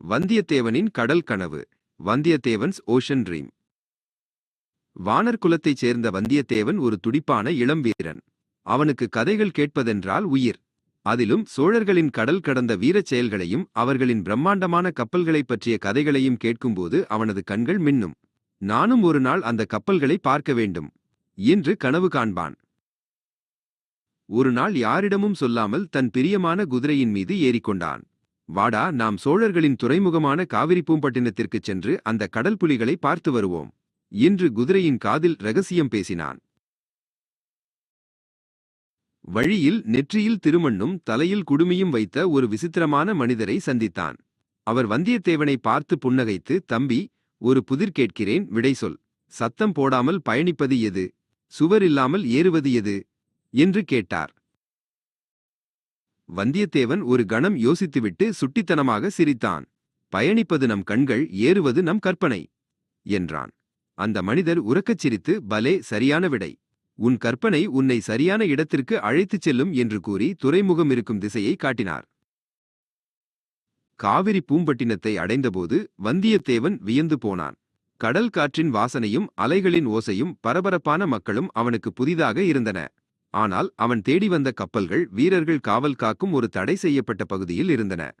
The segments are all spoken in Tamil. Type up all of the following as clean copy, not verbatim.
வந்தியத்தேவனின் கடல் கனவு. வந்தியத்தேவன்ஸ் ஓஷன் ட்ரீம். வானர் குலத்தைச் சேர்ந்த வந்தியத்தேவன் ஒரு துடிப்பான இளம் வீரன். அவனுக்கு கதைகள் கேட்பதென்றால் உயிர். அதிலும் சோழர்களின் கடல் கடந்த வீரச் செயல்களையும் அவர்களின் பிரம்மாண்டமான கப்பல்களைப் பற்றிய கதைகளையும் கேட்கும்போது அவனது கண்கள் மின்னும். நானும் ஒரு நாள் அந்த கப்பல்களை பார்க்க வேண்டும் என்று கனவு காண்பான். ஒரு நாள் யாரிடமும் சொல்லாமல் தன் பிரியமான குதிரையின் மீது ஏறிக்கொண்டான். வாடா, நாம் சோழர்களின் துறைமுகமான காவிரி பூம்பட்டினத்திற்குச் சென்று அந்த கடல் புலிகளை பார்த்து வருவோம் என்று குதிரையின் காதில் ரகசியம் பேசினான். வழியில் நெற்றியில் திருமண்ணும் தலையில் குடுமியும் வைத்த ஒரு விசித்திரமான மனிதரை சந்தித்தான். அவர் வந்தியத்தேவனை பார்த்து புன்னகைத்து, தம்பி, ஒரு புதிர் கேட்கிறேன், விடை சொல். சத்தம் போடாமல் பயணிப்பது எது, சுவர் இல்லாமல் ஏறுவது எது என்று கேட்டார். வந்தியத்தேவன் ஒரு கணம் யோசித்துவிட்டு சுட்டித்தனமாக சிரித்தான். பயணிப்பது நம் கண்கள், ஏறுவது நம் கற்பனை என்றான். அந்த மனிதர் உரக்கச் சிரித்து, பலே, சரியான விடை. உன் கற்பனை உன்னை சரியான இடத்திற்கு அழைத்துச் செல்லும் என்று கூறி துறைமுகம் இருக்கும் திசையை காட்டினார். காவிரி பூம்பட்டினத்தை அடைந்தபோது வந்தியத்தேவன் வியந்து போனான். கடல் காற்றின் வாசனையும் அலைகளின் ஓசையும் பரபரப்பான மக்களும் அவனுக்கு புதிதாக இருந்தன. ஆனால் அவன் தேடி வந்த கப்பல்கள் வீரர்கள் காவல் காக்கும் ஒரு தடை செய்யப்பட்ட பகுதியில் இருந்தன.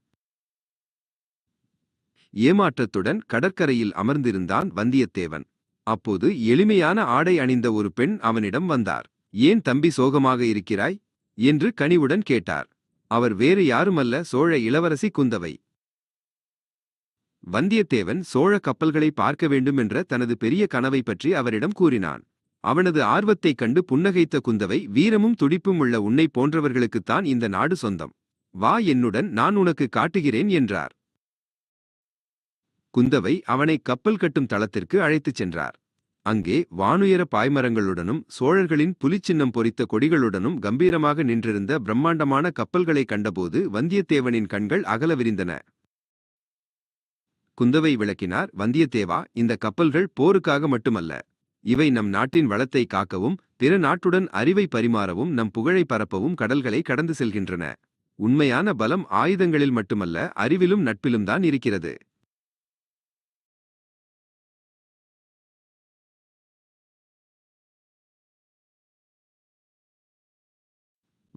ஏமாற்றத்துடன் கடற்கரையில் அமர்ந்திருந்தான் வந்தியத்தேவன். அப்போது எளிமையான ஆடை அணிந்த ஒரு பெண் அவனிடம் வந்தார். ஏன் தம்பி சோகமாக இருக்கிறாய் என்று கனிவுடன் கேட்டார். அவர் வேறு யாருமல்ல, சோழ இளவரசி குந்தவை. வந்தியத்தேவன் சோழ கப்பல்களை பார்க்க வேண்டும் என்ற தனது பெரிய கனவை பற்றி அவரிடம் கூறினான். அவனது ஆர்வத்தைக் கண்டு புன்னகைத்த குந்தவை, வீரமும் துடிப்பும் உள்ள உன்னை போன்றவர்களுக்குத்தான் இந்த நாடு சொந்தம். வா, என்னுடன், நான் உனக்கு காட்டுகிறேன் என்றார். குந்தவை அவனை கப்பல் கட்டும் தளத்திற்கு அழைத்துச் சென்றார். அங்கே வானுயர பாய்மரங்களுடனும் சோழர்களின் புலிச்சின்னம் பொறித்த கொடிகளுடனும் கம்பீரமாக நின்றிருந்த பிரம்மாண்டமான கப்பல்களை கண்டபோது வந்தியத்தேவனின் கண்கள் அகல விரிந்தன. குந்தவை விளக்கினார். வந்தியத்தேவா, இந்த கப்பல்கள் போருக்காக மட்டுமல்ல. இவை நம் நாட்டின் வளத்தை காக்கவும் பிற நாட்டுடன் அறிவை பரிமாறவும் நம் புகழை பரப்பவும் கடல்களை கடந்து செல்கின்றன. உண்மையான பலம் ஆயுதங்களில் மட்டுமல்ல, அறிவிலும் நட்பிலும் தான் இருக்கிறது.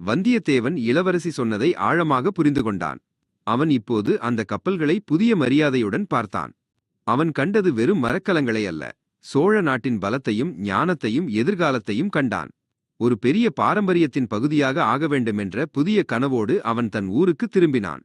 வந்தியத்தேவன் இளவரசி சொன்னதை ஆழமாக புரிந்து கொண்டான். அவன் இப்போது அந்த கப்பல்களை புதிய மரியாதையுடன் பார்த்தான். அவன் கண்டது வெறும் மரக்கலங்களை அல்ல, சோழ நாட்டின் பலத்தையும் ஞானத்தையும் எதிர்காலத்தையும் கண்டான். ஒரு பெரிய பாரம்பரியத்தின் பகுதியாக ஆக வேண்டுமென்ற புதிய கனவோடு அவன் தன் ஊருக்கு திரும்பினான்.